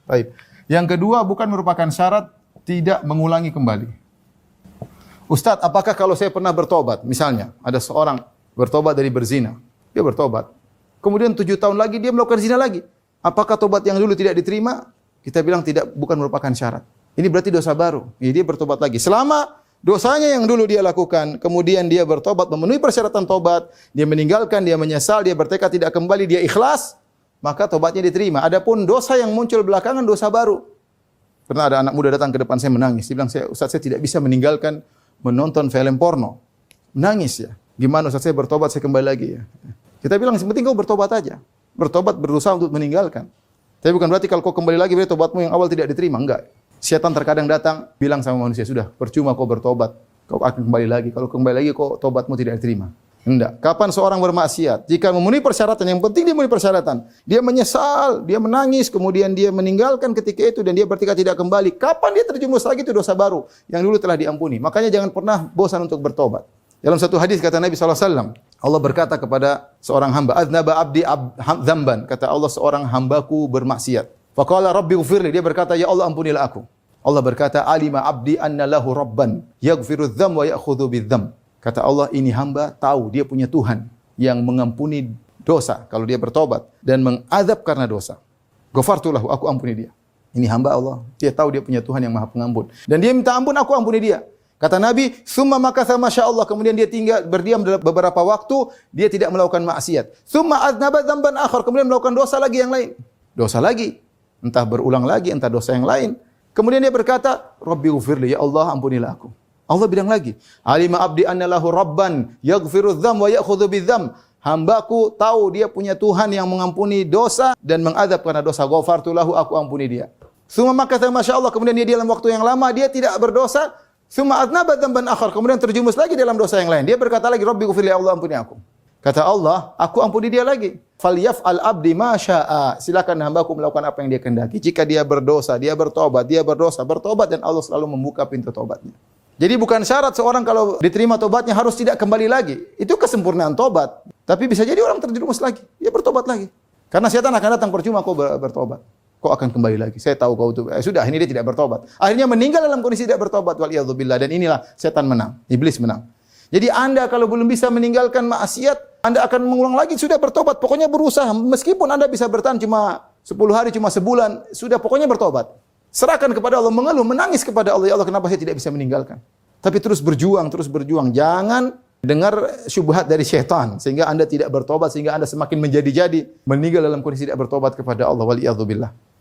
Baik. Yang kedua bukan merupakan syarat tidak mengulangi kembali. Ustadz, apakah kalau saya pernah bertobat, misalnya ada seorang bertobat dari berzina, dia bertobat, kemudian 7 tahun lagi dia melakukan zina lagi, apakah tobat yang dulu tidak diterima? Kita bilang tidak, bukan merupakan syarat. Ini berarti dosa baru. Ya, dia bertobat lagi. Selama dosanya yang dulu dia lakukan, kemudian dia bertobat, memenuhi persyaratan tobat, dia meninggalkan, dia menyesal, dia bertekad tidak kembali, dia ikhlas, maka tobatnya diterima. Adapun dosa yang muncul belakangan, dosa baru. Pernah ada anak muda datang ke depan saya menangis. Dia bilang, Ustaz, saya tidak bisa meninggalkan menonton film porno. Menangis ya. Gimana Ustaz, saya bertobat, saya kembali lagi ya. Kita bilang, yang penting kau bertobat aja. Bertobat berusaha untuk meninggalkan. Tapi bukan berarti kalau kau kembali lagi, berarti tobatmu yang awal tidak diterima. Enggak. Setan terkadang datang, bilang sama manusia, sudah, percuma kau bertobat. Kau akan kembali lagi. Kalau kembali lagi, kau tobatmu tidak diterima. Enggak. Kapan seorang bermaksiat? Jika memenuhi persyaratan, yang penting dia memenuhi persyaratan. Dia menyesal, dia menangis, kemudian dia meninggalkan ketika itu, dan dia bertekad tidak kembali. Kapan dia terjumus lagi, itu dosa baru. Yang dulu telah diampuni. Makanya jangan pernah bosan untuk bertobat. Dalam satu hadis kata Nabi SAW, Allah berkata kepada seorang hamba, Adnaba abdi dzamban. Kata Allah, seorang hambaku bermaksiat. Faqala rabbi ghfirli. Dia berkata, ya Allah ampunilah aku. Allah berkata, alima abdi anna lahu rabban yaghfiru dzam wa ya'khudhu bidzam. Kata Allah, ini hamba tahu dia punya Tuhan yang mengampuni dosa kalau dia bertobat dan mengazab karena dosa. Ghafartu lahu, aku ampuni dia. Ini hamba Allah, dia tahu dia punya Tuhan yang Maha Pengampun. Dan dia minta ampun, aku ampuni dia. Kata Nabi, summa makatha masyaallah, kemudian dia tinggal berdiam dalam beberapa waktu, dia tidak melakukan maksiat. Summa aznaba dzamban akhar, kemudian melakukan dosa lagi yang lain. Dosa lagi, entah berulang lagi, entah dosa yang lain. Kemudian dia berkata, Rabbi ghfirli, ya Allah ampunilah aku. Allah bilang lagi, alima abdi anna lahu rabban yaghfiru dzam wa ya'khudhu bidzam. Hambaku tahu dia punya Tuhan yang mengampuni dosa dan mengadab karena dosa. Ghafartu lahu, aku ampuni dia. Summa makatha masyaallah, kemudian dia dalam waktu yang lama dia tidak berdosa. Summa adnaba dzamban akhar, kemudian terjumus lagi dalam dosa yang lain. Dia berkata lagi, Rabbi ghfirli, ya Allah ampuni aku. Kata Allah, aku ampuni dia lagi. Falyaf'al abdi ma syaa. Silakan hambaku melakukan apa yang dia kehendaki. Jika dia berdosa, dia bertobat, bertobat dan Allah selalu membuka pintu tobatnya. Jadi bukan syarat seorang kalau diterima tobatnya harus tidak kembali lagi. Itu kesempurnaan tobat. Tapi bisa jadi orang terjerumus lagi, dia bertobat lagi. Karena setan akan datang, percuma kau bertobat. Kau akan kembali lagi. Saya tahu kau itu. Sudah, ini dia tidak bertobat. Akhirnya meninggal dalam kondisi tidak bertobat. Waliyadzubillah. Dan inilah setan menang. Iblis menang. Jadi Anda kalau belum bisa meninggalkan maksiat, Anda akan mengulang lagi. Sudah bertobat. Pokoknya berusaha. Meskipun Anda bisa bertahan cuma 10 hari, cuma sebulan. Sudah, pokoknya bertobat. Serahkan kepada Allah, mengeluh, menangis kepada Allah. Ya Allah, kenapa saya tidak bisa meninggalkan? Tapi terus berjuang, terus berjuang. Jangan dengar syubhat dari syaitan sehingga Anda tidak bertobat, sehingga Anda semakin menjadi-jadi, meninggal dalam kondisi tidak bertobat kepada Allah. Waliyadzubillah.